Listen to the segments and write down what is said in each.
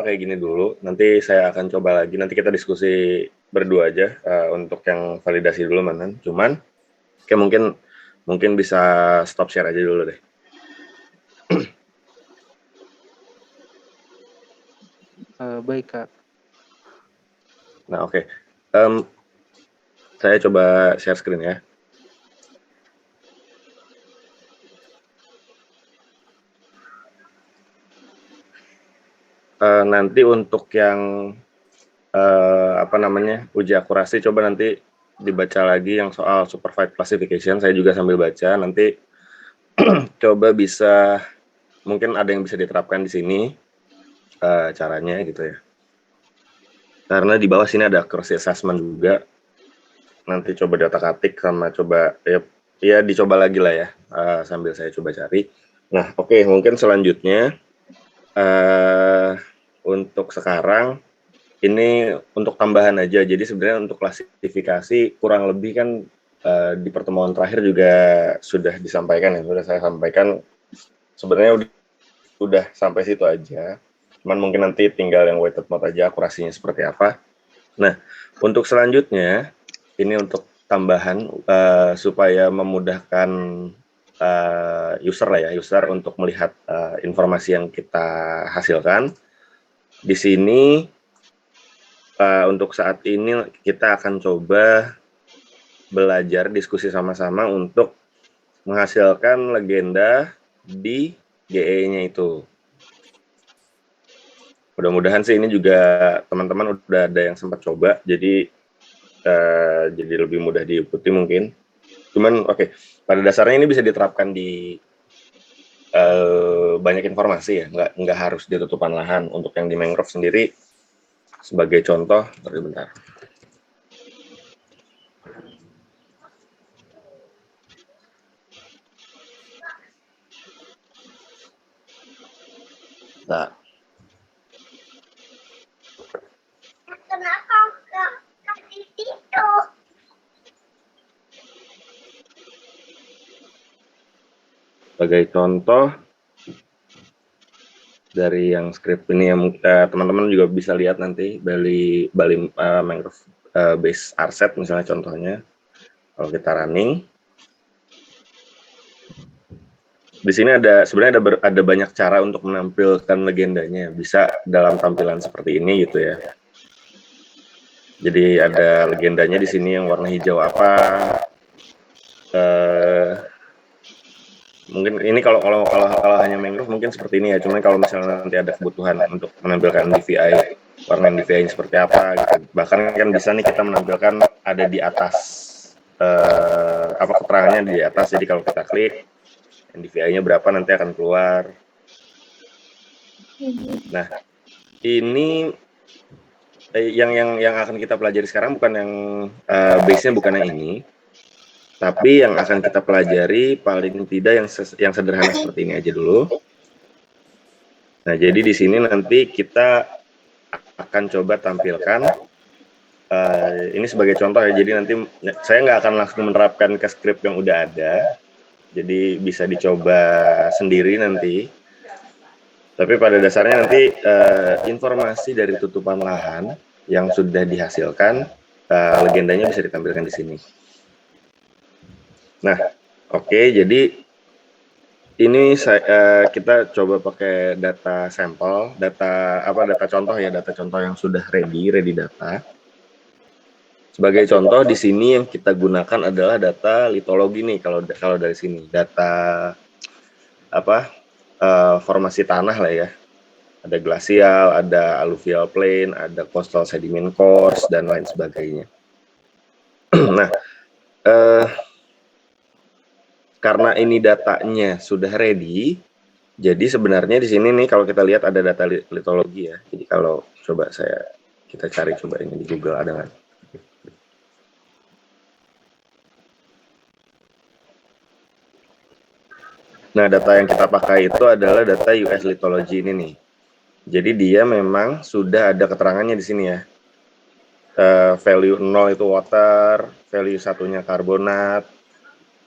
kayak gini dulu, nanti saya akan coba lagi, nanti kita diskusi berdua aja untuk yang validasi dulu Manan. Cuman kayak mungkin bisa stop share aja dulu deh. Baik Kak. Nah oke. Saya coba share screen ya. Nanti untuk yang uji akurasi, coba nanti dibaca lagi yang soal supervised classification. Saya juga sambil baca, nanti coba bisa, mungkin ada yang bisa diterapkan di sini caranya gitu ya. Karena di bawah sini ada accuracy assessment juga. Nanti coba data ketik sama coba ya dicoba lagi lah ya, sambil saya coba cari. Nah oke, mungkin selanjutnya untuk sekarang ini untuk tambahan aja. Jadi sebenarnya untuk klasifikasi kurang lebih kan di pertemuan terakhir juga sudah disampaikan ya, sudah saya sampaikan. Sebenarnya udah sampai situ aja. Cuman mungkin nanti tinggal yang weighted mode aja akurasinya seperti apa. Nah, untuk selanjutnya ini untuk tambahan supaya memudahkan user lah ya, user untuk melihat informasi yang kita hasilkan. Di sini untuk saat ini kita akan coba belajar diskusi sama-sama untuk menghasilkan legenda di GE-nya itu. Mudah-mudahan sih ini juga teman-teman udah ada yang sempat coba, jadi lebih mudah diikuti mungkin. Cuman oke, pada dasarnya ini bisa diterapkan di banyak informasi ya, nggak harus di tutupan lahan. Untuk yang di mangrove sendiri, sebagai contoh, bentar. Nah, kenapa nggak kasih itu? sebagai contoh dari yang script ini yang teman-teman juga bisa lihat nanti Bali mangrove base RSET misalnya contohnya. Kalau kita running, di sini sebenarnya ada banyak cara untuk menampilkan legendanya. Bisa dalam tampilan seperti ini gitu ya. Jadi ada legendanya di sini yang warna hijau apa. Mungkin ini kalau hanya mangrove mungkin seperti ini ya. Cuman kalau misalnya nanti ada kebutuhan untuk menampilkan DVI, warna DVI seperti apa gitu. Bahkan kan bisa nih kita menampilkan ada di atas keterangannya di atas. Jadi kalau kita klik DVI-nya berapa nanti akan keluar. Nah, ini yang akan kita pelajari sekarang bukan yang base-nya bukan yang ini. Tapi yang akan kita pelajari paling tidak yang sederhana seperti ini aja dulu. Nah, jadi di sini nanti kita akan coba tampilkan ini sebagai contoh ya. Jadi nanti saya nggak akan langsung menerapkan ke script yang udah ada. Jadi bisa dicoba sendiri nanti. Tapi pada dasarnya nanti informasi dari tutupan lahan yang sudah dihasilkan, legendanya bisa ditampilkan di sini. Nah, oke, jadi ini kita coba pakai data sampel, data contoh ya, data contoh yang sudah ready data. Sebagai contoh di sini yang kita gunakan adalah data litologi nih kalau dari sini, data formasi tanah lah ya. Ada glasial, ada alluvial plain, ada coastal sediment course dan lain sebagainya. Nah, karena ini datanya sudah ready, jadi sebenarnya di sini nih kalau kita lihat ada data litologi ya. Jadi kalau coba kita cari coba ini di Google ada nggak? Nah, data yang kita pakai itu adalah data US litology ini nih. Jadi dia memang sudah ada keterangannya di sini ya. Value 0 itu water, value 1-nya karbonat,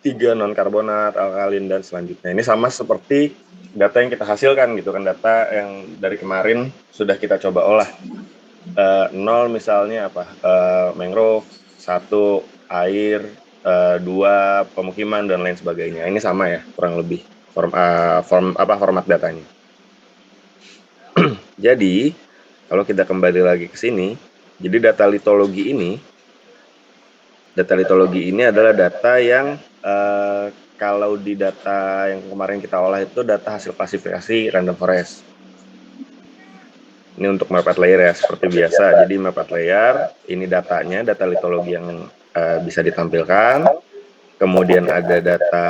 3 non-karbonat, alkalin, dan selanjutnya. Ini sama seperti data yang kita hasilkan gitu kan, data yang dari kemarin sudah kita coba olah. 0 misalnya apa, mangrove, 1 air, 2 pemukiman, dan lain sebagainya. Ini sama ya, kurang lebih format datanya. Jadi, kalau kita kembali lagi ke sini, jadi data litologi ini adalah data yang kalau di data yang kemarin kita olah itu data hasil klasifikasi random forest. Ini untuk maped layer ya, seperti biasa. Jadi maped layer, ini datanya, data litologi yang bisa ditampilkan. Kemudian ada data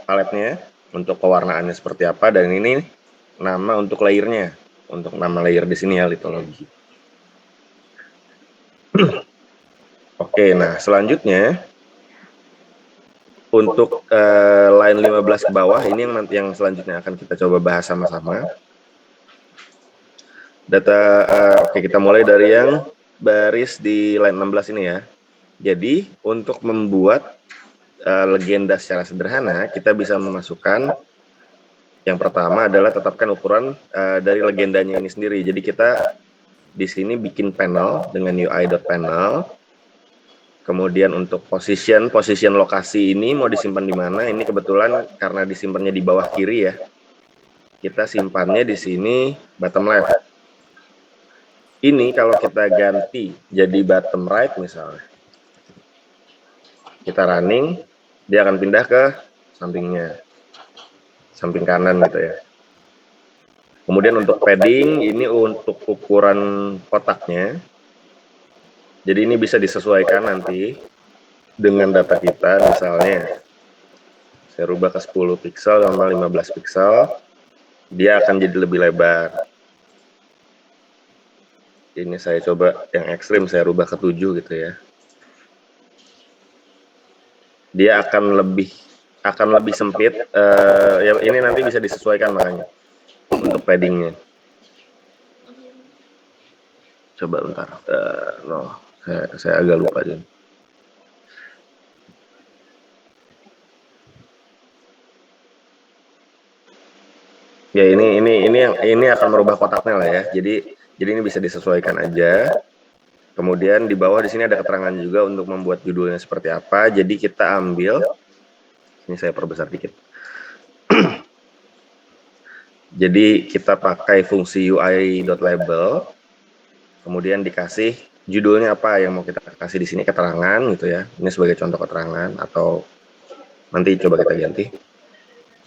paletnya, untuk pewarnaannya seperti apa, dan ini nama untuk layernya, untuk nama layer di sini ya, litologi. Oke, nah selanjutnya untuk line 15 ke bawah ini yang selanjutnya akan kita coba bahas sama-sama. Data oke, kita mulai dari yang baris di line 16 ini ya. Jadi untuk membuat legenda secara sederhana, kita bisa memasukkan yang pertama adalah tetapkan ukuran dari legendanya ini sendiri. Jadi kita di sini bikin panel dengan UI.panel. Kemudian untuk position lokasi ini mau disimpan di mana? Ini kebetulan karena disimpannya di bawah kiri ya. Kita simpannya di sini bottom left. Ini kalau kita ganti jadi bottom right misalnya, kita running, dia akan pindah ke sampingnya, samping kanan gitu ya. Kemudian untuk padding, ini untuk ukuran kotaknya. Jadi ini bisa disesuaikan nanti dengan data kita, misalnya saya rubah ke 10 pixel sama 15 pixel, dia akan jadi lebih lebar. Ini saya coba yang ekstrim, saya rubah ke 7 gitu ya. Dia akan lebih sempit. Ya, ini nanti bisa disesuaikan makanya untuk paddingnya. Coba bentar. Saya agak lupa aja. Ya ini akan merubah kotaknya lah ya. Jadi ini bisa disesuaikan aja. Kemudian di bawah di sini ada keterangan juga untuk membuat judulnya seperti apa. Jadi kita ambil, ini saya perbesar dikit. Jadi kita pakai fungsi UI.label, kemudian dikasih judulnya apa yang mau kita kasih di sini, keterangan gitu ya. Ini sebagai contoh keterangan, atau nanti coba kita ganti.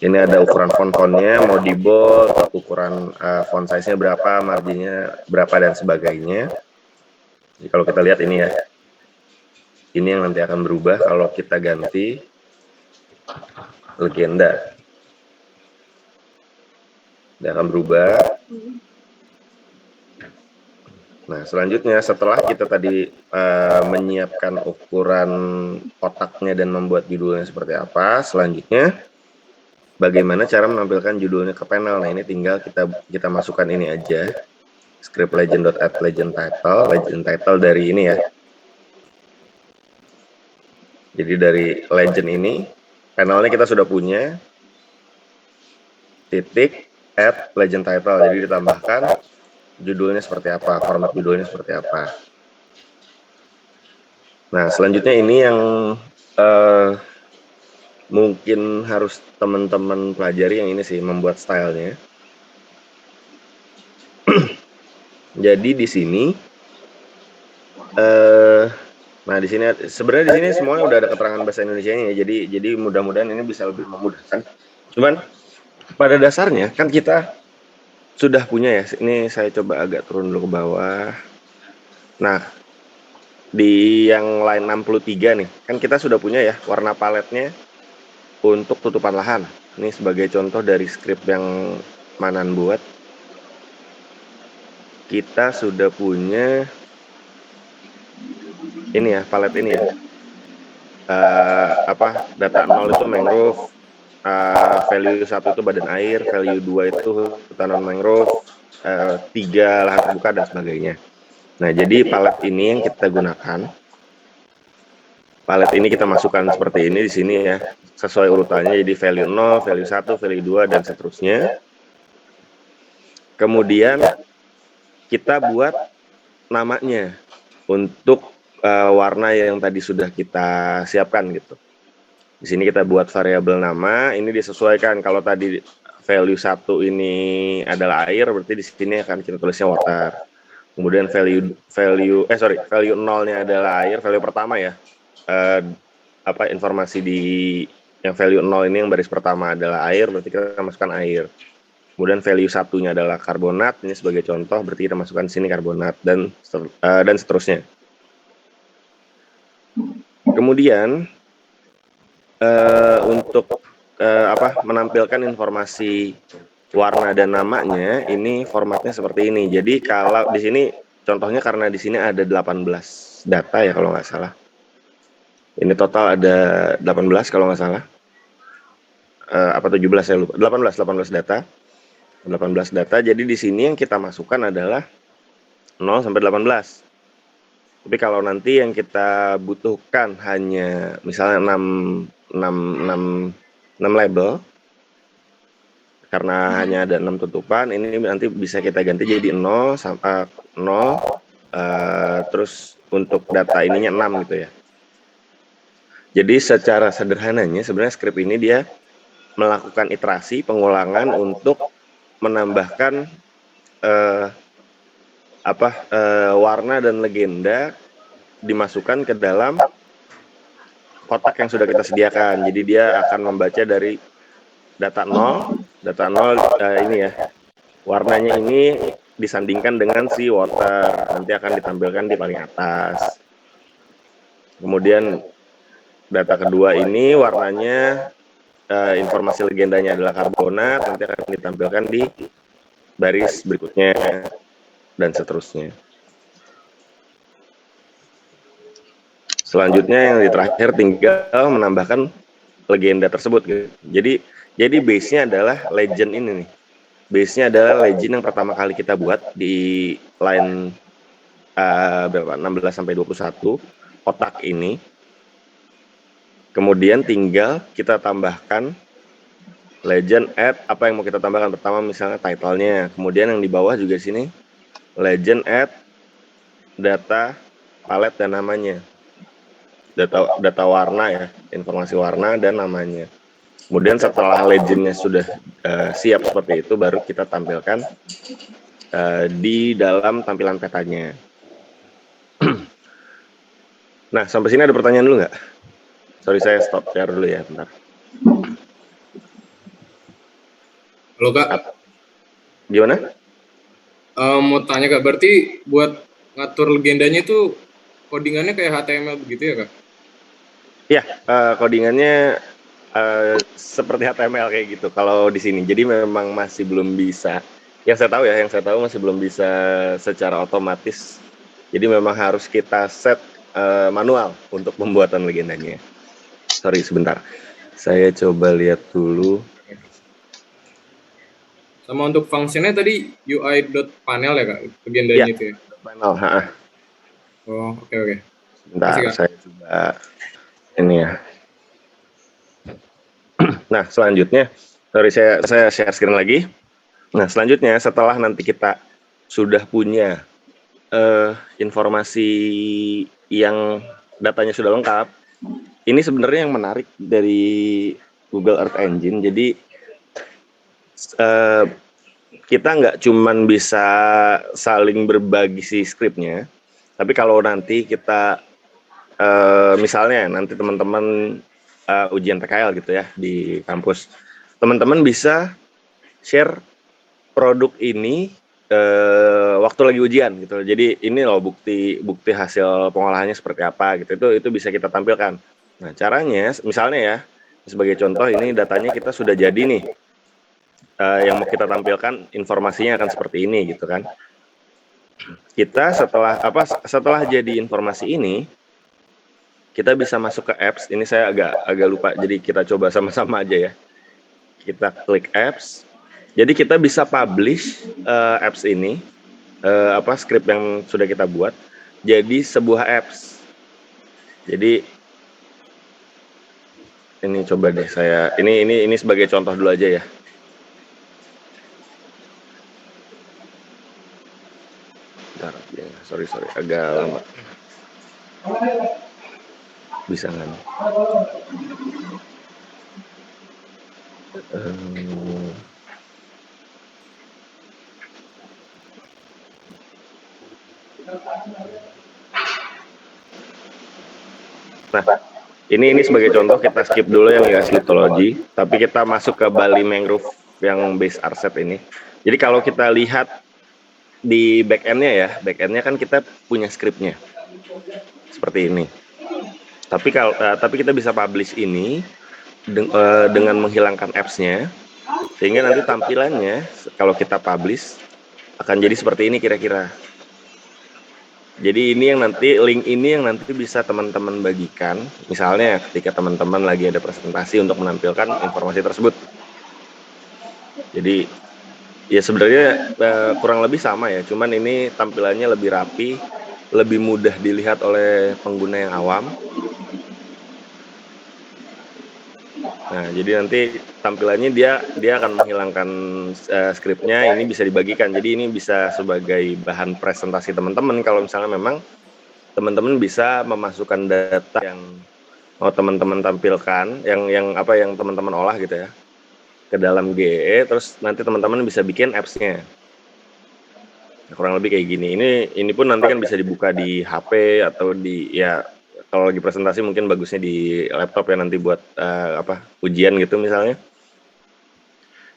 Ini ada ukuran font-fontnya, mau di bold, ukuran font size-nya berapa, marginnya berapa, dan sebagainya. Jadi kalau kita lihat ini ya, ini yang nanti akan berubah kalau kita ganti legenda. Dia akan berubah. Nah, selanjutnya setelah kita tadi menyiapkan ukuran kotaknya dan membuat judulnya seperti apa, selanjutnya bagaimana cara menampilkan judulnya ke panel. Nah, ini tinggal kita masukkan ini aja, script legend.add legend title dari ini ya. Jadi dari legend ini, panelnya kita sudah punya, titik add legend title, jadi ditambahkan judulnya seperti apa, format judulnya seperti apa. Nah, selanjutnya ini yang mungkin harus teman-teman pelajari, yang ini sih, membuat stylenya. Jadi di sini, nah di sini sebenarnya di sini semuanya udah ada keterangan bahasa Indonesianya ya. Jadi mudah-mudahan ini bisa lebih memudahkan. Cuman pada dasarnya kan kita sudah punya ya. Ini saya coba agak turun dulu ke bawah. Nah, di yang line 63 nih, kan kita sudah punya ya warna paletnya untuk tutupan lahan. Ini sebagai contoh dari script yang Manan buat. Kita sudah punya ini ya, palet ini ya. Data 0 itu mangrove, value 1 itu badan air, value 2 itu hutan mangrove, 3 lahan terbuka, dan sebagainya. Nah, jadi palet ini yang kita gunakan palet ini kita masukkan seperti ini di sini ya, sesuai urutannya, jadi value 0, value 1, value 2, dan seterusnya. Kemudian kita buat namanya untuk warna yang tadi sudah kita siapkan gitu. Di sini kita buat variabel nama, ini disesuaikan. Kalau tadi value 1 ini adalah air, berarti di sini akan kita tulisnya water. Kemudian value 0-nya adalah air, value pertama ya. Informasi di yang value 0 ini yang baris pertama adalah air, berarti kita masukkan air. Kemudian value 1-nya adalah karbonat, ini sebagai contoh, berarti kita masukkan sini karbonat, dan seterusnya. Kemudian untuk menampilkan informasi warna dan namanya, ini formatnya seperti ini. Jadi kalau di sini contohnya, karena di sini ada 18 data ya kalau nggak salah. Ini total ada 18 kalau nggak salah. 17 saya lupa. 18 data. 18 data. Jadi di sini yang kita masukkan adalah 0 sampai 18. Tapi kalau nanti yang kita butuhkan hanya misalnya 6 label, karena hanya ada 6 tutupan, ini nanti bisa kita ganti jadi 0 sampai 0, terus untuk data ininya 6 gitu ya. Jadi secara sederhananya sebenarnya script ini dia melakukan iterasi pengulangan untuk menambahkan warna dan legenda dimasukkan ke dalam kotak yang sudah kita sediakan. Jadi dia akan membaca dari data 0 ini ya, warnanya ini disandingkan dengan si water, nanti akan ditampilkan di paling atas. Kemudian data kedua ini warnanya informasi legendanya adalah karbonat, nanti akan ditampilkan di baris berikutnya, dan seterusnya. Selanjutnya yang di terakhir tinggal menambahkan legenda tersebut gitu. Jadi base-nya adalah legend ini nih. Base-nya adalah legend yang pertama kali kita buat di line 16 sampai 21 kotak ini. Kemudian tinggal kita tambahkan legend add apa yang mau kita tambahkan. Pertama misalnya title-nya, kemudian yang di bawah juga sini legend add data palet dan namanya. Data warna ya, informasi warna dan namanya. Kemudian setelah legendnya sudah siap seperti itu, baru kita tampilkan di dalam tampilan petanya. Nah, sampai sini ada pertanyaan dulu nggak? Sorry, saya stop share dulu ya, bentar. Halo Kak. Gimana? Mau tanya Kak, berarti buat ngatur legendanya itu codingannya kayak HTML begitu ya Kak? Iya, codingannya seperti HTML kayak gitu kalau di sini. Jadi memang masih belum bisa. Yang saya tahu masih belum bisa secara otomatis. Jadi memang harus kita set manual untuk pembuatan legendanya. Sorry, sebentar. Saya coba lihat dulu. Sama untuk fungsinya tadi UI.panel ya Kak, legendanya itu ya? Panel, Oh, oke. Sebentar, saya coba ini ya. Nah, selanjutnya, sorry saya share screen lagi. Nah, selanjutnya setelah nanti kita sudah punya informasi yang datanya sudah lengkap, ini sebenarnya yang menarik dari Google Earth Engine. Jadi kita nggak cuman bisa saling berbagi si scriptnya, tapi kalau nanti kita misalnya nanti teman-teman ujian PKL gitu ya di kampus, teman-teman bisa share produk ini waktu lagi ujian gitu. Jadi ini loh bukti hasil pengolahannya seperti apa gitu. Itu bisa kita tampilkan. Nah, caranya misalnya ya, sebagai contoh ini datanya kita sudah jadi nih. Yang mau kita tampilkan informasinya akan seperti ini gitu kan. Kita setelah jadi informasi ini, kita bisa masuk ke apps. Ini saya agak lupa, jadi kita coba sama-sama aja ya. Kita klik apps. Jadi kita bisa publish apps ini, script yang sudah kita buat, jadi sebuah apps. Jadi Ini coba deh saya, ini sebagai contoh dulu aja ya. Bentar, ya, sorry, agak lama. Bisa nggak nih? Nah, ini sebagai contoh, kita skip dulu yang US Lithology, tapi kita masuk ke Bali Mangrove yang base arset ini. Jadi kalau kita lihat di backend-nya ya, backend-nya kan kita punya script-nya seperti ini. Tapi kita bisa publish ini dengan menghilangkan apps-nya, sehingga nanti tampilannya kalau kita publish akan jadi seperti ini kira-kira. Jadi ini yang nanti, link ini yang nanti bisa teman-teman bagikan, misalnya ketika teman-teman lagi ada presentasi untuk menampilkan informasi tersebut. Jadi ya sebenarnya kurang lebih sama ya, cuman ini tampilannya lebih rapi, lebih mudah dilihat oleh pengguna yang awam. Nah, jadi nanti tampilannya dia akan menghilangkan skripnya, ini bisa dibagikan. Jadi ini bisa sebagai bahan presentasi teman-teman kalau misalnya memang teman-teman bisa memasukkan data yang mau teman-teman tampilkan, yang teman-teman olah gitu ya, ke dalam GE, terus nanti teman-teman bisa bikin apps-nya. Nah, kurang lebih kayak gini. Ini pun nanti kan bisa dibuka di HP atau di, ya kalau lagi presentasi mungkin bagusnya di laptop ya, nanti buat ujian gitu misalnya,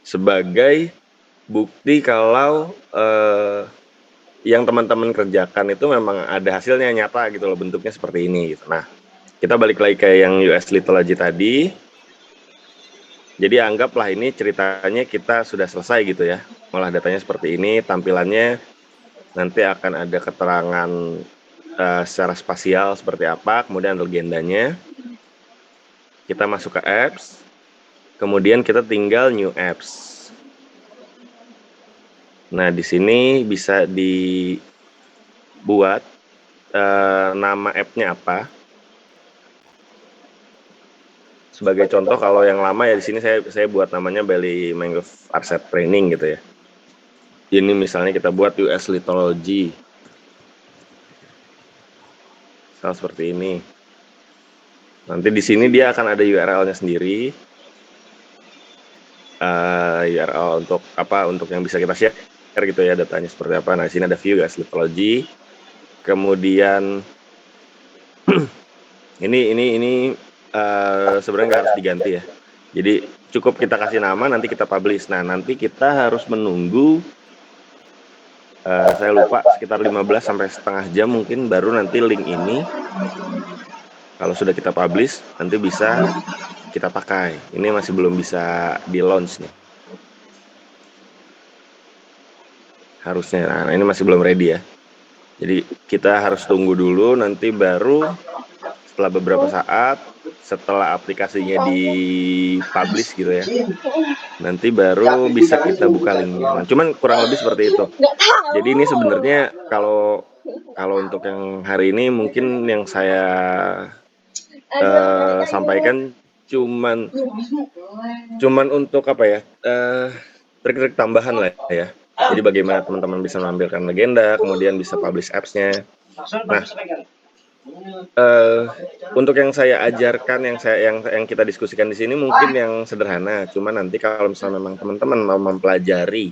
sebagai bukti kalau yang teman-teman kerjakan itu memang ada hasilnya nyata gitu loh, bentuknya seperti ini gitu. Nah, kita balik lagi ke yang US Lithology tadi. Jadi anggaplah ini ceritanya kita sudah selesai gitu ya, ngolah datanya seperti ini, tampilannya nanti akan ada keterangan secara spasial seperti apa, kemudian legendanya. Kita masuk ke apps, kemudian kita tinggal new apps. Nah, di sini bisa dibuat nama app-nya apa. Sebagai contoh, kalau yang lama ya di sini saya buat namanya Bali Mangrove Arset Training gitu ya. Ini misalnya kita buat US Lithology. Seperti ini. Nanti di sini dia akan ada URL-nya sendiri. URL untuk apa? Untuk yang bisa kita share gitu ya, datanya seperti apa. Nah, di sini ada view US Lithology. Kemudian ini sebenarnya nggak harus diganti ya. Jadi cukup kita kasih nama, nanti kita publish. Nah, nanti kita harus menunggu, saya lupa, sekitar 15 sampai setengah jam mungkin, baru nanti link ini kalau sudah kita publish nanti bisa kita pakai. Ini masih belum bisa di launch nih harusnya. Nah, ini masih belum ready ya. Jadi kita harus tunggu dulu, nanti baru setelah beberapa saat, setelah aplikasinya di-publish gitu ya, nanti baru bisa kita buka linknya. Nah, cuman kurang lebih seperti itu. Jadi ini sebenarnya kalau untuk yang hari ini mungkin yang saya sampaikan cuman untuk apa ya, trik-trik tambahan lah ya. Jadi bagaimana teman-teman bisa menampilkan legenda, kemudian bisa publish apps-nya. Nah, untuk yang saya ajarkan, yang kita diskusikan di sini mungkin yang sederhana. Cuma nanti kalau misalnya memang teman-teman mau mempelajari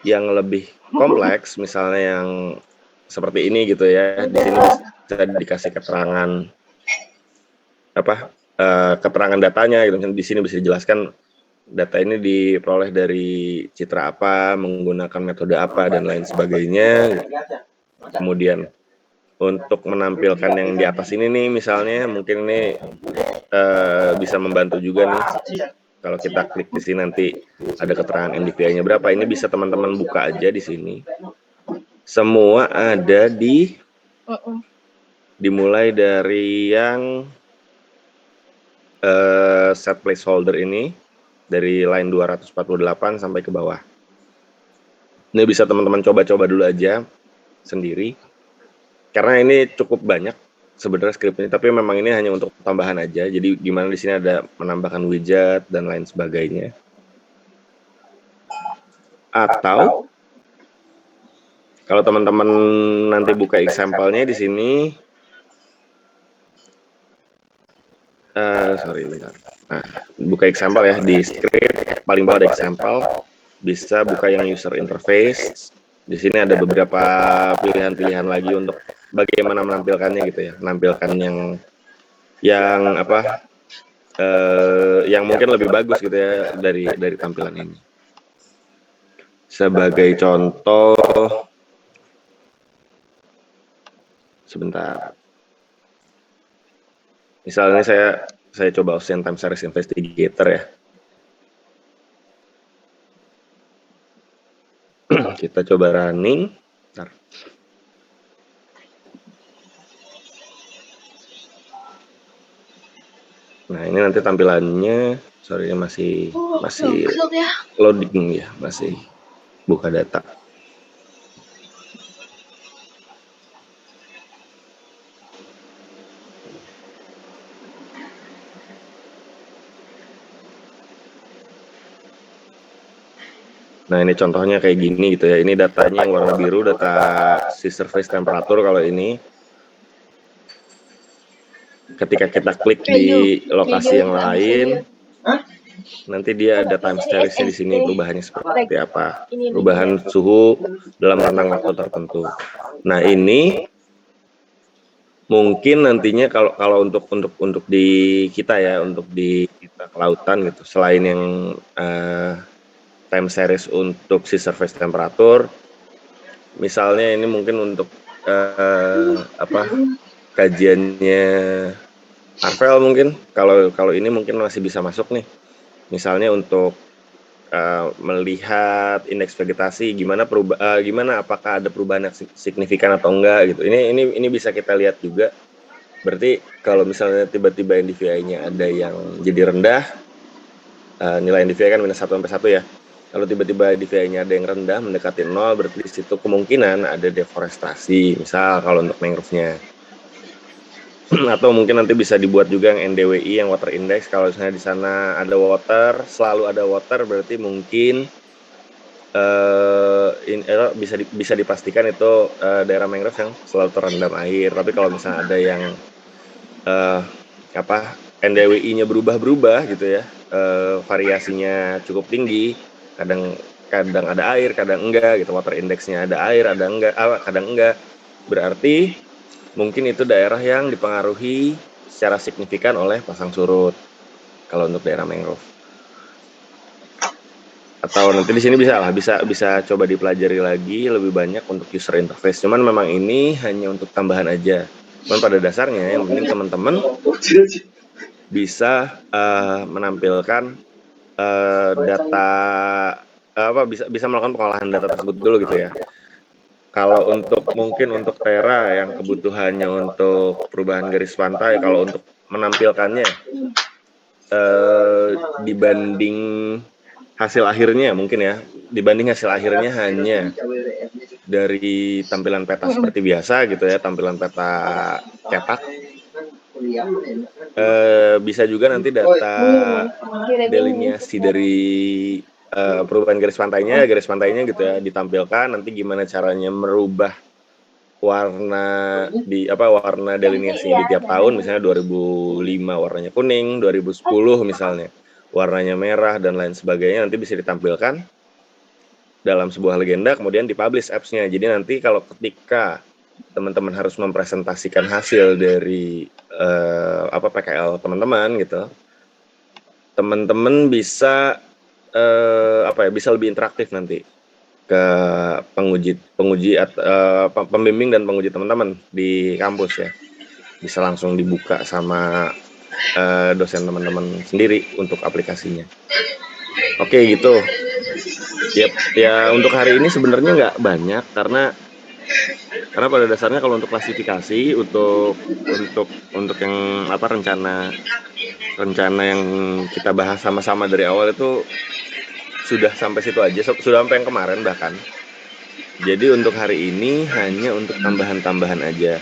yang lebih kompleks, misalnya yang seperti ini gitu ya, di sini bisa dikasih keterangan keterangan datanya gitu. Di sini bisa dijelaskan data ini diperoleh dari citra apa, menggunakan metode apa, dan lain sebagainya. Kemudian untuk menampilkan yang di atas ini nih, misalnya mungkin ini bisa membantu juga nih. Kalau kita klik di sini nanti ada keterangan NDVI-nya berapa. Ini bisa teman-teman buka aja di sini. Semua ada dimulai dari yang set placeholder ini, dari line 248 sampai ke bawah. Ini bisa teman-teman coba-coba dulu aja sendiri, karena ini cukup banyak sebenarnya skrip ini, tapi memang ini hanya untuk tambahan aja. Jadi gimana di sini ada menambahkan widget dan lain sebagainya. Atau kalau teman-teman nanti buka example-nya di sini, bentar. Nah, buka example ya di script paling bawah ada example, bisa buka yang user interface. Di sini ada beberapa pilihan-pilihan lagi untuk bagaimana menampilkannya gitu ya, menampilkan yang apa, yang mungkin lebih bagus gitu ya dari tampilan ini. Sebagai contoh, sebentar. Misalnya saya coba Ocean Time Series Investigator ya. Kita coba running. Bentar. Nah, ini nanti tampilannya, sorry masih loading ya, masih buka data. Nah, ini contohnya kayak gini gitu ya. Ini datanya yang warna biru, data si surface temperature. Kalau ini ketika kita klik di lokasi yang lain, nanti dia ada time series-nya di sini, perubahannya seperti apa, perubahan suhu dalam rentang waktu tertentu. Nah, ini mungkin nantinya kalau untuk di kita ya, untuk di kita kelautan gitu, selain yang time series untuk si surface temperature, misalnya ini mungkin untuk kajiannya Arvel mungkin, kalau ini mungkin masih bisa masuk nih, misalnya untuk melihat indeks vegetasi gimana apakah ada perubahan yang signifikan atau enggak gitu. Ini bisa kita lihat juga. Berarti kalau misalnya tiba-tiba NDVI-nya ada yang jadi rendah, nilai NDVI kan -1 sampai 1 ya. Kalau tiba-tiba NDVI-nya ada yang rendah mendekati 0, berarti di situ kemungkinan ada deforestasi, misal kalau untuk mangrove-nya. Atau mungkin nanti bisa dibuat juga yang NDWI, yang water index. Kalau misalnya di sana ada water, selalu ada water, berarti mungkin bisa dipastikan itu daerah mangrove yang selalu terendam air. Tapi kalau misalnya ada yang NDWI-nya berubah-berubah gitu ya, variasinya cukup tinggi, kadang ada air, kadang enggak gitu. Water index-nya ada air, kadang enggak. Berarti mungkin itu daerah yang dipengaruhi secara signifikan oleh pasang surut kalau untuk daerah mangrove. Atau nanti di sini bisa coba dipelajari lagi lebih banyak untuk user interface. Cuman memang ini hanya untuk tambahan aja. Cuman pada dasarnya yang penting teman-teman bisa menampilkan data bisa melakukan pengolahan data tersebut dulu gitu ya. Kalau mungkin untuk Tera yang kebutuhannya untuk perubahan garis pantai, kalau untuk menampilkannya dibanding hasil akhirnya mungkin ya, dibanding hasil akhirnya hanya dari tampilan peta seperti biasa gitu ya, tampilan peta cetak, bisa juga nanti data deliniasi dari perubahan garis pantainya gitu ya ditampilkan, nanti gimana caranya merubah warna deliniasinya di tiap tahun, misalnya 2005 warnanya kuning, 2010 misalnya warnanya merah dan lain sebagainya, nanti bisa ditampilkan dalam sebuah legenda, kemudian dipublish apps-nya. Jadi nanti kalau ketika teman-teman harus mempresentasikan hasil dari PKL teman-teman gitu, teman-teman bisa bisa lebih interaktif nanti ke pembimbing dan penguji teman-teman di kampus ya, bisa langsung dibuka sama dosen teman-teman sendiri untuk aplikasinya. Oke gitu. Ya untuk hari ini sebenarnya nggak banyak karena pada dasarnya kalau untuk klasifikasi untuk yang rencana yang kita bahas sama-sama dari awal itu sudah sampai situ aja, sudah sampai yang kemarin bahkan. Jadi untuk hari ini hanya untuk tambahan-tambahan aja.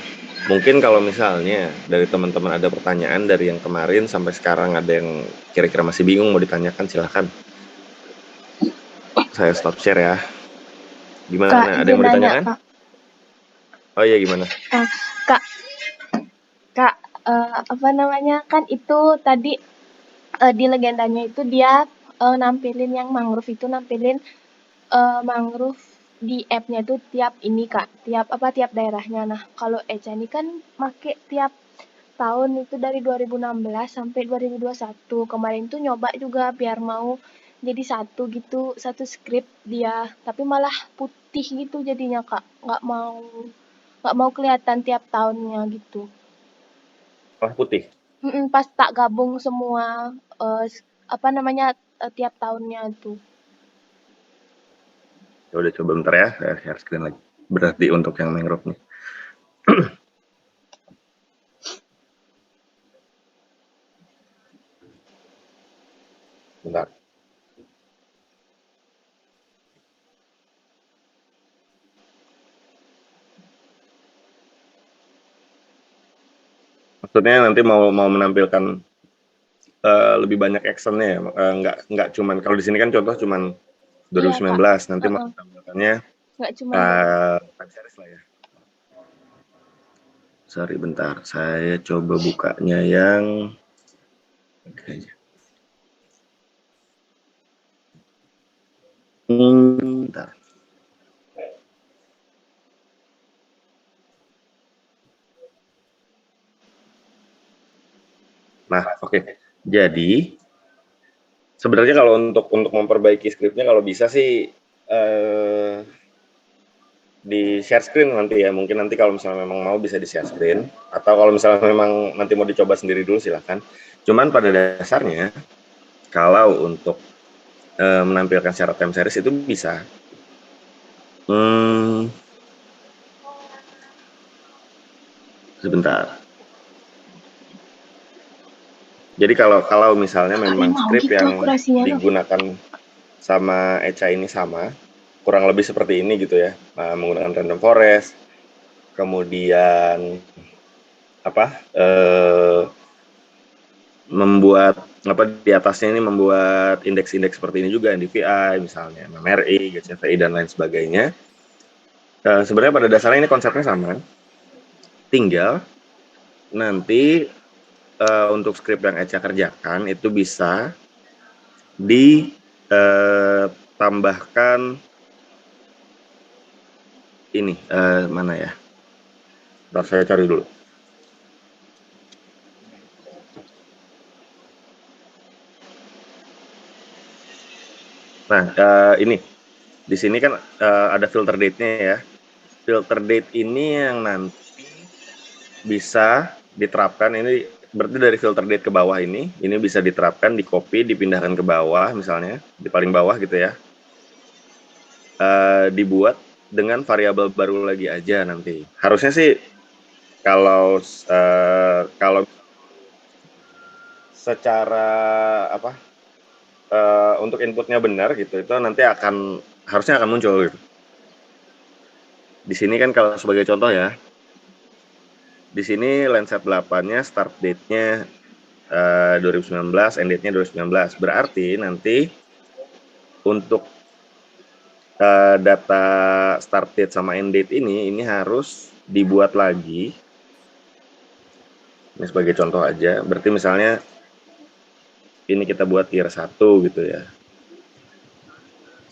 Mungkin kalau misalnya dari teman-teman ada pertanyaan dari yang kemarin sampai sekarang ada yang kira-kira masih bingung mau ditanyakan, silahkan. Saya stop share ya. Gimana? Kak, Ada izin yang mau nanya, ditanyakan? Kak. Oh iya, gimana? Kak, Kak, apa namanya, kan itu tadi di legendanya itu dia nampilin yang mangrove itu nampilin mangrove di app-nya tuh tiap ini Kak, tiap daerahnya. Nah, kalau Eca ini kan make tiap tahun itu dari 2016 sampai 2021. Kemarin tuh nyoba juga biar mau jadi satu gitu, satu skrip dia, tapi malah putih gitu jadinya Kak. Nggak mau kelihatan tiap tahunnya gitu. Wah, putih. Pas tak gabung semua apa namanya tiap tahunnya tuh. Ya udah, coba bentar ya, saya share screen lagi. Berarti untuk yang mangrove nih. Bentar. Maksudnya nanti mau menampilkan lebih banyak actionnya ya, nggak cuman kalau di sini kan contoh cuman 2019, Iya, Kak. nanti mau tampilkannya Nggak cuma time series lah ya. Sorry, bentar, saya coba bukanya yang aja. Bentar. Nah, oke. Jadi sebenarnya kalau untuk memperbaiki skripnya kalau bisa sih di share screen nanti ya, mungkin nanti kalau misalnya memang mau bisa di share screen, atau kalau misalnya memang nanti mau dicoba sendiri dulu silahkan. Cuman pada dasarnya kalau untuk menampilkan secara time series itu bisa. Sebentar. Jadi kalau misalnya memang skrip gitu yang akurasinya digunakan sama Eca ini sama, kurang lebih seperti ini gitu ya, menggunakan random forest, kemudian membuat di atasnya ini membuat indeks-indeks seperti ini juga, NDVI misalnya, MMRI, GCVI dan lain sebagainya. Sebenarnya pada dasarnya ini konsepnya sama, tinggal nanti untuk skrip yang Eca kerjakan itu bisa ditambahkan ini mana ya? Ntar saya cari dulu. Nah, ini di sini kan ada filter date-nya ya. Filter date ini yang nanti bisa diterapkan, ini berarti dari filter date ke bawah ini bisa diterapkan, di copy, dipindahkan ke bawah misalnya, di paling bawah gitu ya. Dibuat dengan variabel baru lagi aja nanti. Harusnya sih kalau secara untuk inputnya benar gitu, itu nanti harusnya akan muncul gitu. Di sini kan kalau sebagai contoh ya, di sini Landsat 8-nya start date-nya 2019, end date-nya 2019. Berarti nanti untuk data start date sama end date ini harus dibuat lagi. Ini sebagai contoh aja. Berarti misalnya ini kita buat tier 1 gitu ya.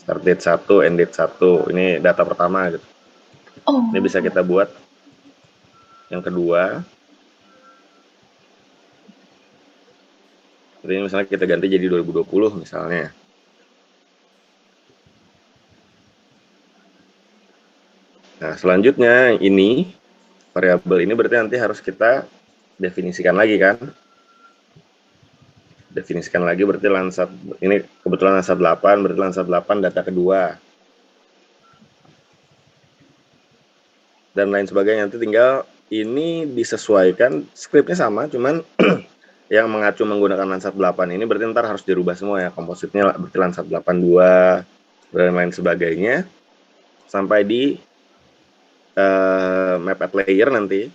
Start date 1, end date 1. Ini data pertama gitu. Ini bisa kita buat yang kedua. Jadi misalnya kita ganti jadi 2020 misalnya. Nah, selanjutnya ini variabel ini berarti nanti harus kita definisikan lagi kan. Definisikan lagi berarti Landsat, ini kebetulan Landsat 8, berarti Landsat 8 data kedua. Dan lain sebagainya, nanti tinggal ini disesuaikan, skripnya sama, cuman yang mengacu menggunakan Landsat 8 ini berarti ntar harus dirubah semua ya, kompositnya berarti Landsat 82, dan lain sebagainya, sampai di map at layer nanti,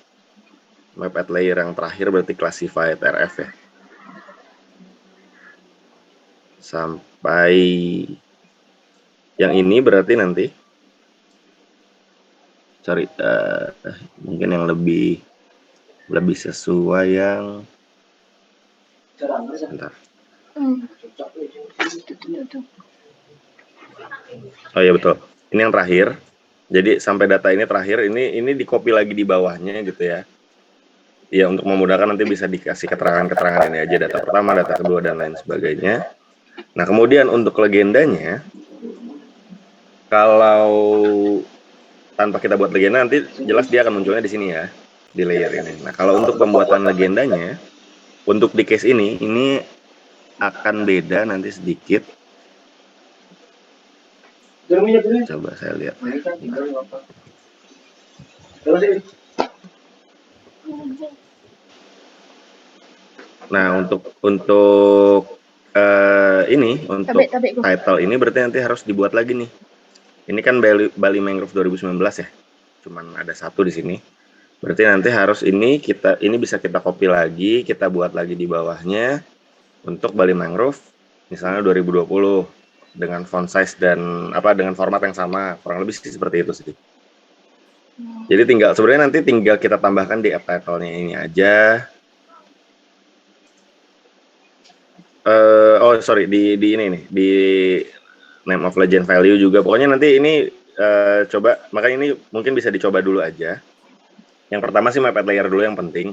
Map at layer yang terakhir berarti classified RF ya. Sampai yang ini berarti nanti cari mungkin yang lebih sesuai yang bentar. Oh iya betul. Ini yang terakhir. Jadi sampai data ini terakhir, ini di copy lagi di bawahnya gitu ya. Ya untuk memudahkan nanti bisa dikasih keterangan-keterangan ini aja, data pertama, data kedua dan lain sebagainya. Nah kemudian untuk legendanya, kalau tanpa kita buat legenda nanti jelas dia akan munculnya di sini ya, di layer ini. Nah kalau untuk pembuatan legendanya, untuk di case ini akan beda nanti sedikit. Coba saya lihat. Nah untuk ini untuk title ini berarti nanti harus dibuat lagi nih. Ini kan Bali Mangrove 2019 ya. Cuman ada satu di sini. Berarti nanti harus ini bisa kita copy lagi, kita buat lagi di bawahnya untuk Bali Mangrove misalnya 2020 dengan font size dan dengan format yang sama, kurang lebih seperti itu sih. Jadi sebenarnya nanti tinggal kita tambahkan di app title-nya ini aja. Di ini nih, di name of legend value juga. Pokoknya nanti ini coba, makanya ini mungkin bisa dicoba dulu aja. Yang pertama sih map at layer dulu yang penting.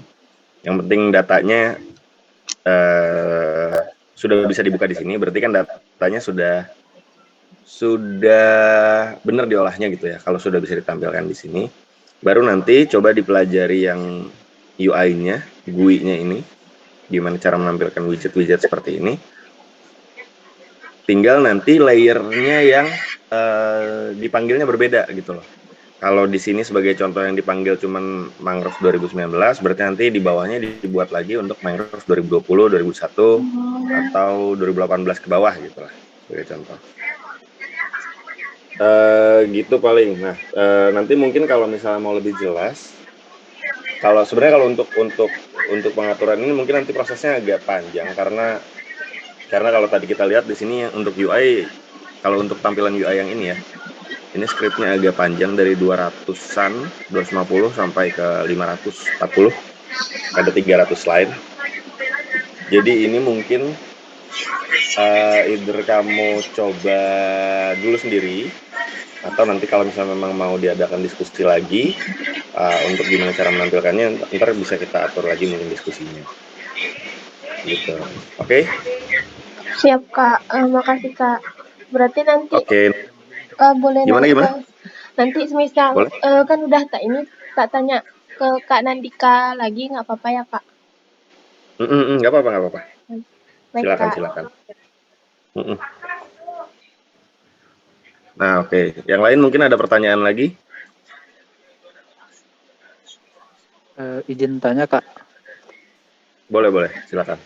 Yang penting datanya sudah bisa dibuka di sini, berarti kan datanya sudah benar diolahnya gitu ya. Kalau sudah bisa ditampilkan di sini, baru nanti coba dipelajari yang UI-nya, GUI-nya ini, gimana cara menampilkan widget-widget seperti ini. Tinggal nanti layernya yang dipanggilnya berbeda gitu loh. Kalau di sini sebagai contoh yang dipanggil cuman Mangrove 2019, berarti nanti di bawahnya dibuat lagi untuk Mangrove 2020, 2001, atau 2018 ke bawah gitu lah, sebagai contoh. Gitu paling. Nah, nanti mungkin kalau misalnya mau lebih jelas, sebenarnya kalau untuk pengaturan ini mungkin nanti prosesnya agak panjang karena kalau tadi kita lihat di sini untuk UI, kalau untuk tampilan UI yang ini ya, ini scriptnya agak panjang dari 200-an, 250 sampai ke 540, ada 300 line. Jadi ini mungkin either kamu coba dulu sendiri, atau nanti kalau misalnya memang mau diadakan diskusi lagi untuk gimana cara menampilkannya, ntar bisa kita atur lagi mungkin diskusinya. Gitu. Oke? Siap Kak, makasih Kak. Berarti nanti boleh gimana? Nanti semisal kan udah tak tanya ke Kak Nandika lagi, nggak apa-apa ya Kak? Nggak apa-apa. Baik, Silakan. Nah, oke. Yang lain mungkin ada pertanyaan lagi? Izin tanya Kak. Boleh, silakan.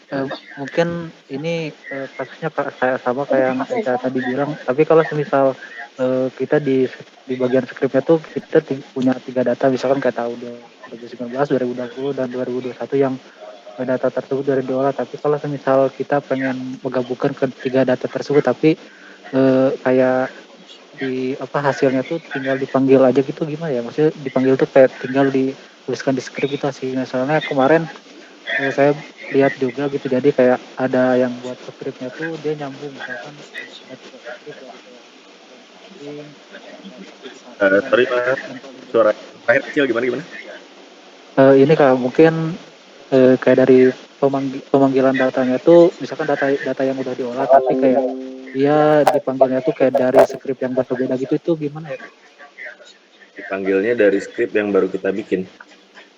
Mungkin ini kasusnya sama kayak yang Eka tadi bilang, tapi kalau semisal kita di bagian skripnya tuh kita punya 3 data, misalkan kayak tahun 2019, 2020, dan 2021 yang data tersebut dari diolah. Tapi kalau semisal kita pengen menggabungkan ke 3 data tersebut, tapi kayak hasilnya tuh tinggal dipanggil aja gitu, gimana ya? Maksudnya dipanggil tuh kayak tinggal dituliskan di skrip kita sih. Misalnya kemarin saya lihat juga gitu, jadi kayak ada yang buat skripnya tuh dia nyambung, misalkan ada 3 skrip dari kayak Sorry Mas, suara terakhir kecil gimana? ini Kak, mungkin kayak dari pemanggilan datanya tuh, misalkan data yang udah diolah, tapi kayak dia dipanggilnya tuh kayak dari skrip yang berbeda gitu, itu gimana ya? Dipanggilnya dari skrip yang baru kita bikin.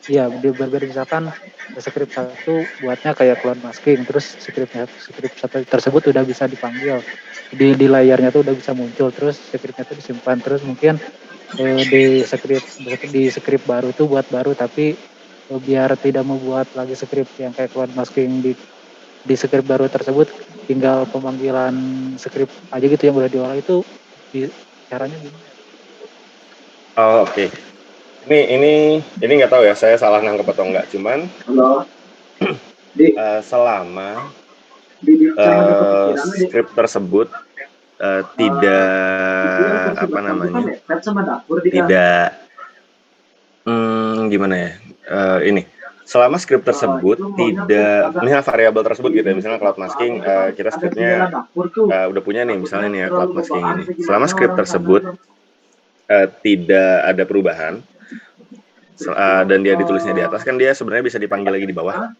Iya, dia berbeda, misalkan skrip satu buatnya kayak cloud masking, terus skrip satu tersebut udah bisa dipanggil di layarnya tuh udah bisa muncul, terus skripnya tuh disimpan, terus mungkin di skrip baru tuh buat baru, tapi biar tidak membuat lagi skrip yang kayak cloud masking di skrip baru tersebut, tinggal pemanggilan skrip aja gitu yang udah diolah, itu caranya gimana? Oh, oke. Ini nggak tahu ya, saya salah nangkep atau enggak. Cuman Halo. Di selama jangan ada kepikiran aja. skrip tersebut tidak apa namanya, tidak gimana ya, ini selama skrip tersebut tidak, misalnya variabel tersebut gitu ya, misalnya cloud masking, kita skripnya udah punya nih, misalnya nih ya, cloud masking ini, selama skrip tersebut tidak ada perubahan dan dia ditulisnya di atas, kan dia sebenarnya bisa dipanggil lagi di bawah.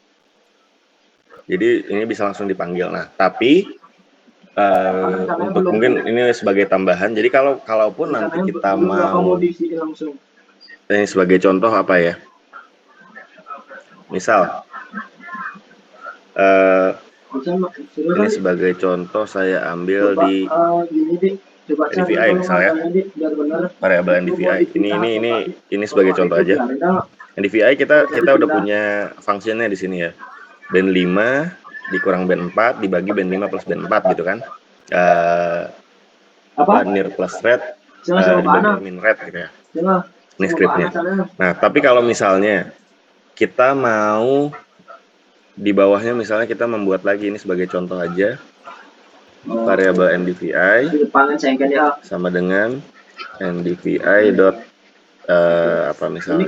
Jadi ini bisa langsung dipanggil. Nah, tapi untuk mungkin ini sebagai tambahan. Jadi kalaupun nanti kita mau, ini sebagai contoh apa ya? Misal, ini sebagai contoh saya ambil di NDVI misalnya, variabel NDVI. Ini sebagai contoh aja. NDVI kita udah punya fungsinya di sini ya. Band 5 dikurang band 4 dibagi band 5 plus band 4 gitu kan. Near plus red dibagi min red gitu ya. Ini skripnya. Nah, tapi kalau misalnya kita mau di bawahnya, misalnya kita membuat lagi, ini sebagai contoh aja, variabel NDVI sama dengan NDVI dot apa misalnya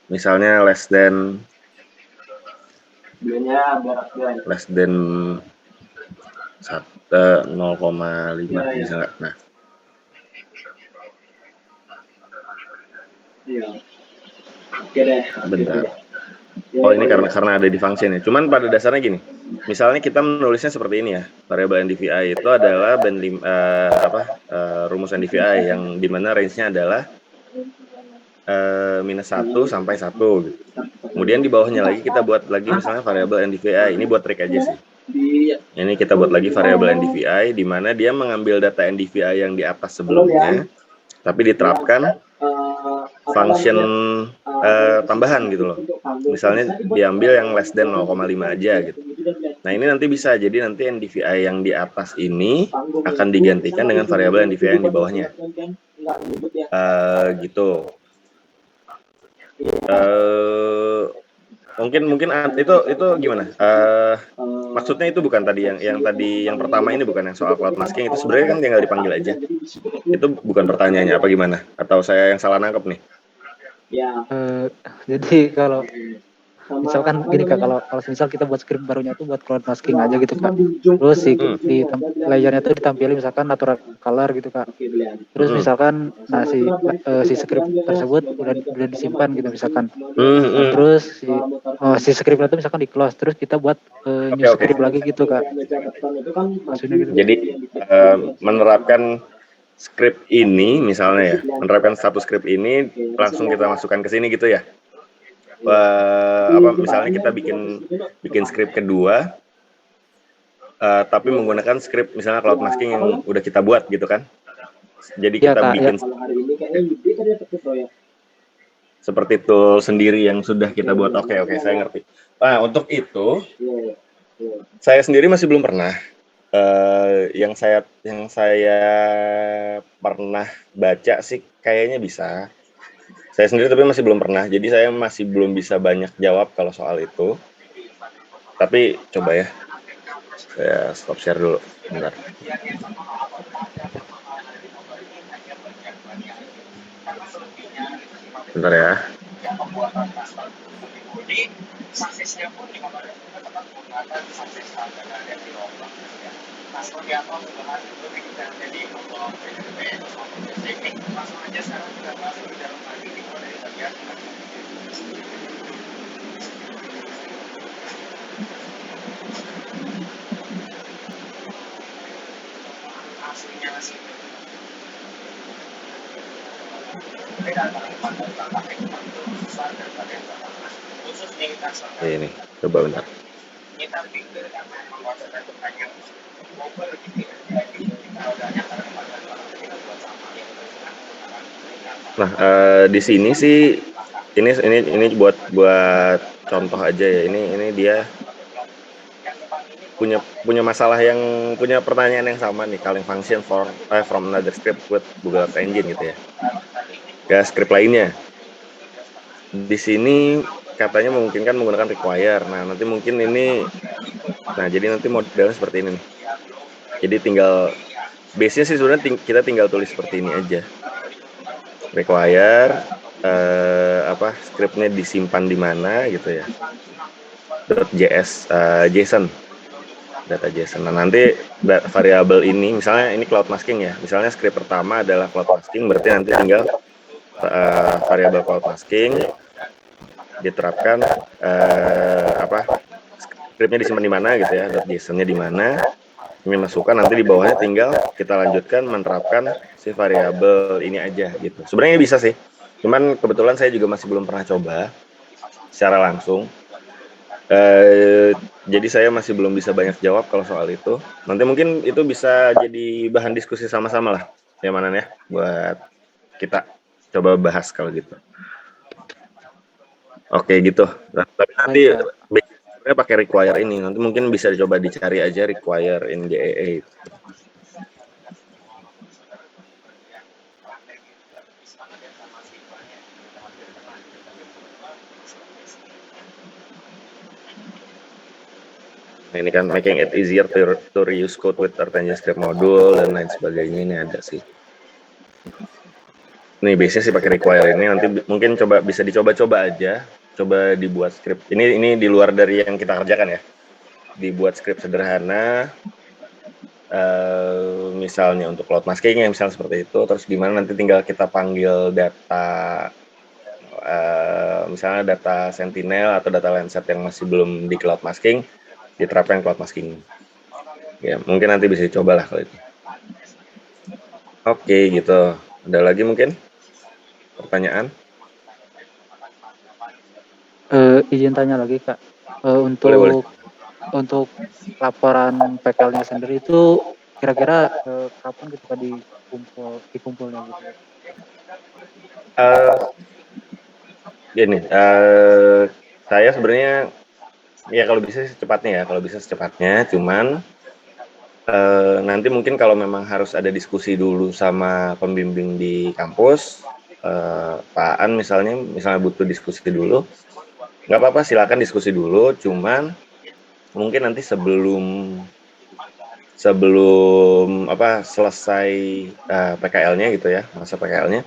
misalnya less than 0,5 bisa nggak? Nah, bentar. Oh, ini karena ada di function ya. Cuman pada dasarnya gini, misalnya kita menulisnya seperti ini ya, variabel NDVI itu adalah band rumus NDVI yang dimana range-nya adalah -1 sampai 1 gitu. Kemudian di bawahnya lagi kita buat lagi misalnya variabel NDVI. Ini buat trik aja sih. Ini kita buat lagi variabel NDVI di mana dia mengambil data NDVI yang di atas sebelumnya, tapi diterapkan function tambahan gitu loh. Misalnya diambil yang less than 0,5 aja gitu. Nah, ini nanti bisa jadi nanti NDVI yang di atas ini akan digantikan dengan variabel NDVI yang di bawahnya. Gitu. Mungkin itu gimana? Maksudnya itu bukan tadi yang pertama ini, bukan yang soal cloud masking, itu sebenarnya kan tinggal dipanggil aja. Itu bukan pertanyaannya apa gimana? Atau saya yang salah nangkep nih? Jadi kalau misalkan gini Kak, kalau misal kita buat script barunya tuh buat cloud masking aja gitu Kak. Terus di layarnya tuh ditampilin misalkan natural color gitu Kak. Terus misalkan si script tersebut udah disimpan gitu misalkan. Terus si scriptnya tuh misalkan di close, terus kita buat new script lagi gitu Kak. Maksudnya gitu. Jadi menerapkan script ini misalnya ya, menerapkan satu script ini langsung kita masukkan ke sini gitu ya. Misalnya kita bikin script kedua tapi menggunakan script misalnya cloud masking yang udah kita buat gitu kan. Jadi kita bikin seperti tool sendiri yang sudah kita buat. Oke, saya ngerti. Nah, untuk itu saya sendiri masih belum pernah. Yang saya pernah baca sih kayaknya bisa. Saya sendiri tapi masih belum pernah, jadi saya masih belum bisa banyak jawab kalau soal itu. Tapi coba ya, saya stop share dulu, bentar. Bentar ya. Ini, coba bentar. Nah, di sini sih ini buat contoh aja ya. Ini dia punya masalah yang punya pertanyaan yang sama nih, calling function from another script with Google App Engine gitu ya. Ke script lainnya. Di sini katanya memungkinkan menggunakan require. Nah, nanti mungkin jadi nanti modelnya seperti ini nih. Jadi tinggal base-nya sih sebenarnya kita tinggal tulis seperti ini aja. Require scriptnya disimpan di mana gitu ya. .js JSON data JSON. Nah, nanti variabel ini misalnya ini cloud masking ya. Misalnya script pertama adalah cloud masking, berarti nanti tinggal variabel cloud masking diterapkan scriptnya disimpan di mana gitu ya, .json-nya di mana. Ini masukkan, nanti di bawahnya tinggal kita lanjutkan menerapkan si variabel ini aja gitu. Sebenarnya bisa sih, cuman kebetulan saya juga masih belum pernah coba secara langsung. Jadi saya masih belum bisa banyak jawab kalau soal itu. Nanti mungkin itu bisa jadi bahan diskusi sama-sama lah, ya Manan ya, buat kita coba bahas kalau gitu. Oke gitu. Nah, tapi nanti sebenarnya pakai require ini. Nanti mungkin bisa dicoba dicari aja require in JEE. Nah, ini kan making it easier to reuse code with Artangent script module dan lain sebagainya, ini ada sih. Nih biasanya sih pakai require ini, nanti mungkin bisa dicoba-coba aja, coba dibuat script. Ini di luar dari yang kita kerjakan ya. Dibuat script sederhana, misalnya untuk cloud masking ya, misalnya seperti itu. Terus gimana nanti tinggal kita panggil data, misalnya data Sentinel atau data Landsat yang masih belum di cloud masking, diterapkan cloud masking. Ya, mungkin nanti bisa dicoba lah kalau itu. Oke, gitu. Ada lagi mungkin pertanyaan? Izin tanya lagi Kak, untuk laporan PKL-nya sendiri itu kira-kira kapan ketika dikumpulnya gitu? Gini, saya sebenarnya ya kalau bisa secepatnya, cuman nanti mungkin kalau memang harus ada diskusi dulu sama pembimbing di kampus, Pak An misalnya butuh diskusi dulu, nggak apa-apa, silakan diskusi dulu, cuman mungkin nanti sebelum selesai PKL-nya gitu ya, masa PKL-nya,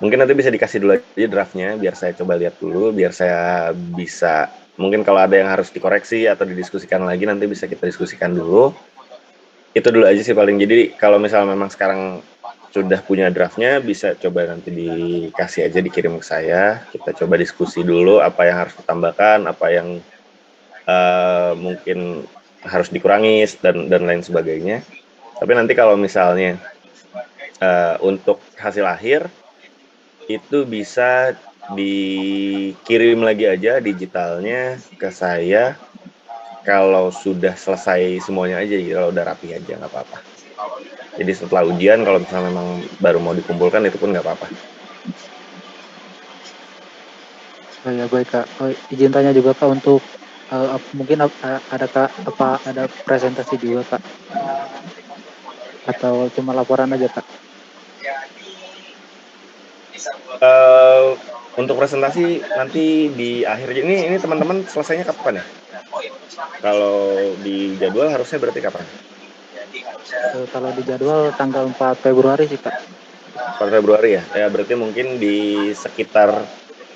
mungkin nanti bisa dikasih dulu aja draftnya, biar saya coba lihat dulu, biar saya bisa, mungkin kalau ada yang harus dikoreksi atau didiskusikan lagi, nanti bisa kita diskusikan dulu. Itu dulu aja sih paling. Jadi kalau misalnya memang sekarang sudah punya draftnya, bisa coba nanti dikasih aja, dikirim ke saya, kita coba diskusi dulu apa yang harus ditambahkan, apa yang mungkin harus dikurangi dan lain sebagainya. Tapi nanti kalau misalnya untuk hasil akhir itu bisa dikirim lagi aja digitalnya ke saya kalau sudah selesai semuanya aja, kalau udah rapi aja nggak apa-apa. Jadi setelah ujian kalau misalnya memang baru mau dikumpulkan itu pun nggak apa-apa. Oh ya baik Kak, izin tanya juga Kak untuk mungkin ada presentasi juga Kak, atau cuma laporan aja Kak? Untuk presentasi nanti di akhir ini teman-teman selesainya kapan ya? Kalau di jadwal harusnya berarti kapan? Kalau di jadwal tanggal 4 Februari sih Kak. 4 Februari ya? Ya berarti mungkin di sekitar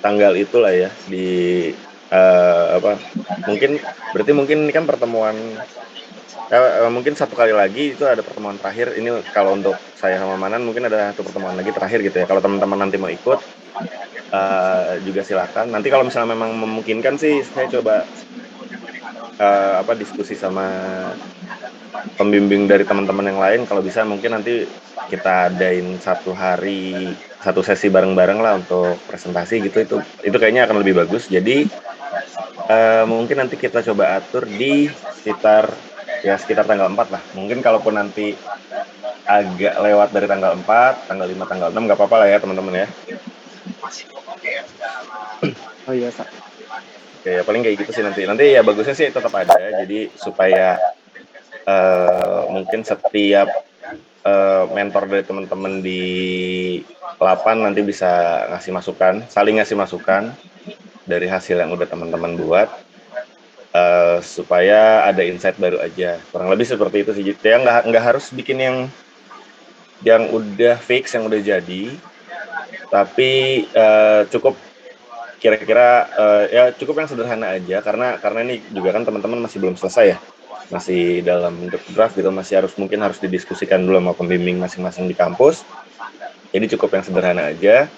tanggal itulah ya, di mungkin ini kan pertemuan, mungkin satu kali lagi itu ada pertemuan terakhir. Ini kalau untuk saya sama Manan mungkin ada satu pertemuan lagi terakhir gitu ya. Kalau teman-teman nanti mau ikut juga silakan. Nanti kalau misalnya memang memungkinkan sih saya coba diskusi sama pembimbing dari teman-teman yang lain. Kalau bisa mungkin nanti kita adain satu sesi bareng-bareng lah untuk presentasi gitu. Itu kayaknya akan lebih bagus. Jadi mungkin nanti kita coba atur di sekitar tanggal 4 lah. Mungkin kalaupun nanti agak lewat dari tanggal 4, tanggal 5, tanggal 6 nggak apa-apa lah ya teman-teman ya. Oh iya Kak. Ya paling kayak gitu sih nanti. Nanti ya bagusnya sih tetap ada. Jadi supaya mungkin setiap mentor dari teman-teman di Lapan nanti bisa ngasih masukan, saling ngasih masukan dari hasil yang udah teman-teman buat, supaya ada insight baru aja. Kurang lebih seperti itu sih. Ya nggak harus bikin yang udah fix, yang udah jadi, tapi cukup kira-kira ya cukup yang sederhana aja karena ini juga kan teman-teman masih belum selesai ya, masih dalam bentuk draft gitu, masih mungkin harus didiskusikan dulu sama pembimbing masing-masing di kampus. Jadi cukup yang sederhana aja.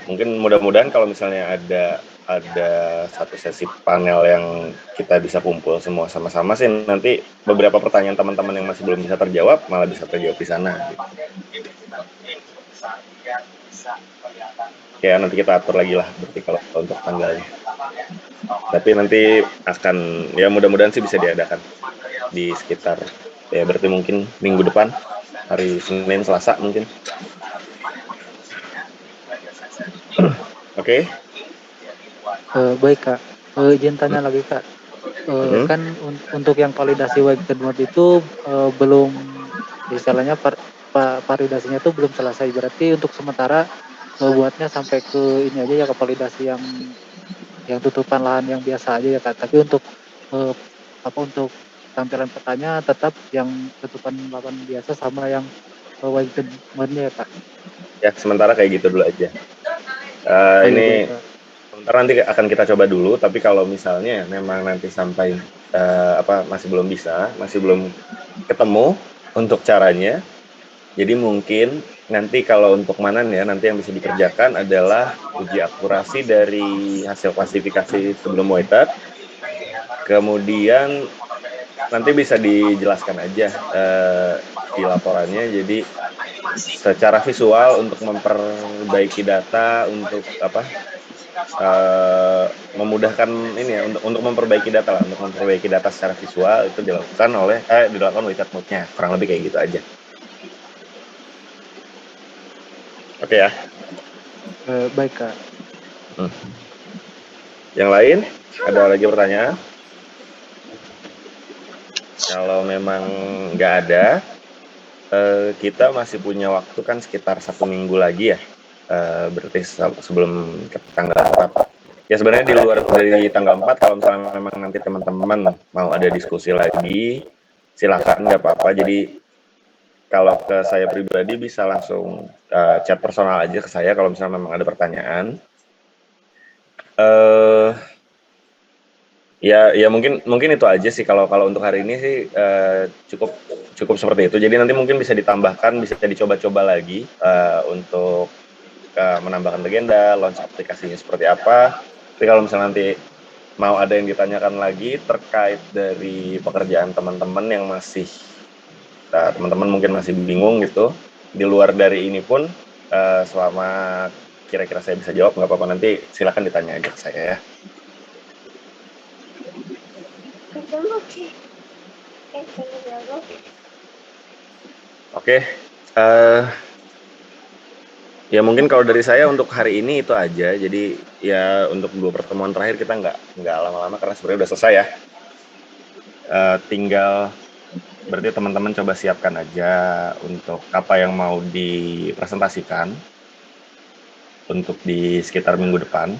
Mungkin mudah-mudahan kalau misalnya ada satu sesi panel yang kita bisa kumpul semua sama-sama sih, nanti beberapa pertanyaan teman-teman yang masih belum bisa terjawab malah bisa terjawab di sana gitu. Ya nanti kita atur lagi lah berarti kalau untuk tanggalnya. Tapi nanti akan ya mudah-mudahan sih bisa diadakan di sekitar ya berarti mungkin minggu depan, hari Senin Selasa mungkin. Oke. Baik Kak, izin tanya lagi Kak. Kan untuk yang validasi Wagner mode itu belum, istilahnya validasinya itu belum selesai. Berarti untuk sementara buatnya sampai ke ini aja ya, ke validasi yang tutupan lahan yang biasa aja ya Kak. Tapi untuk untuk tampilan petanya tetap yang tutupan lahan biasa sama yang Wagner mode-nya ya Kak. Ya sementara kayak gitu dulu aja. Ini sementara nanti akan kita coba dulu, tapi kalau misalnya memang nanti sampai masih belum bisa, masih belum ketemu untuk caranya, jadi mungkin nanti kalau untuk Manan ya, nanti yang bisa dikerjakan adalah uji akurasi dari hasil klasifikasi sebelum WITAT, kemudian nanti bisa dijelaskan aja di laporannya, jadi secara visual untuk memperbaiki data, untuk memudahkan ini ya, untuk memperbaiki data lah, untuk memperbaiki data secara visual itu dilakukan WITAT mode-nya, kurang lebih kayak gitu aja. Oke ya. Baik Kak. Yang lain ada lagi pertanyaan? Kalau memang nggak ada, kita masih punya waktu kan sekitar 1 minggu lagi ya, berarti sebelum tanggal 4. Ya sebenarnya di luar dari tanggal 4, kalau misalnya memang nanti teman-teman mau ada diskusi lagi, silakan, nggak apa-apa. Jadi kalau ke saya pribadi bisa langsung chat personal aja ke saya kalau misalnya memang ada pertanyaan. Ya mungkin itu aja sih kalau untuk hari ini sih, cukup seperti itu. Jadi nanti mungkin bisa ditambahkan, bisa dicoba-coba lagi untuk menambahkan legenda, launch aplikasinya seperti apa. Tapi kalau misalnya nanti mau ada yang ditanyakan lagi terkait dari pekerjaan teman-teman yang masih teman-teman mungkin masih bingung gitu, di luar dari ini pun selama kira-kira saya bisa jawab nggak apa-apa, nanti silakan ditanya aja ke saya ya. Oke, ya mungkin kalau dari saya untuk hari ini itu aja. Jadi ya untuk 2 pertemuan terakhir kita nggak lama-lama karena sebenarnya udah selesai ya. Tinggal berarti teman-teman coba siapkan aja untuk apa yang mau dipresentasikan untuk di sekitar minggu depan.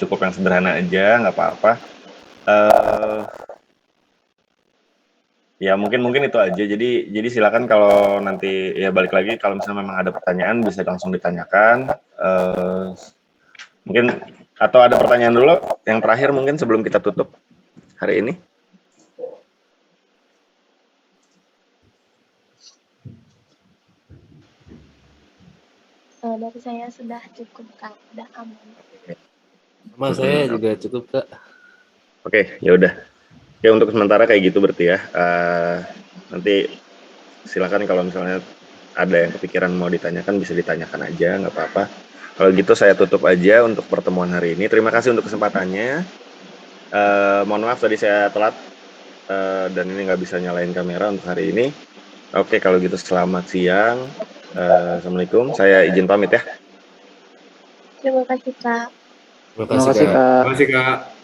Cukup yang sederhana aja, nggak apa-apa. Ya mungkin itu aja. Jadi silakan kalau nanti ya balik lagi kalau misalnya memang ada pertanyaan bisa langsung ditanyakan. Mungkin atau ada pertanyaan dulu yang terakhir mungkin sebelum kita tutup hari ini. Dari saya sudah cukup Kak, udah aman. Sama saya juga cukup Kak. Oke, ya udah. Oke, untuk sementara kayak gitu berarti ya. Nanti silakan kalau misalnya ada yang kepikiran mau ditanyakan bisa ditanyakan aja, nggak apa-apa. Kalau gitu saya tutup aja untuk pertemuan hari ini. Terima kasih untuk kesempatannya. Mohon maaf tadi saya telat dan ini nggak bisa nyalain kamera untuk hari ini. Oke, kalau gitu selamat siang. Assalamualaikum. Saya izin pamit ya. Terima kasih Kak. Terima Terima kasih kasih Kak. Kak. Terima kasih Kak.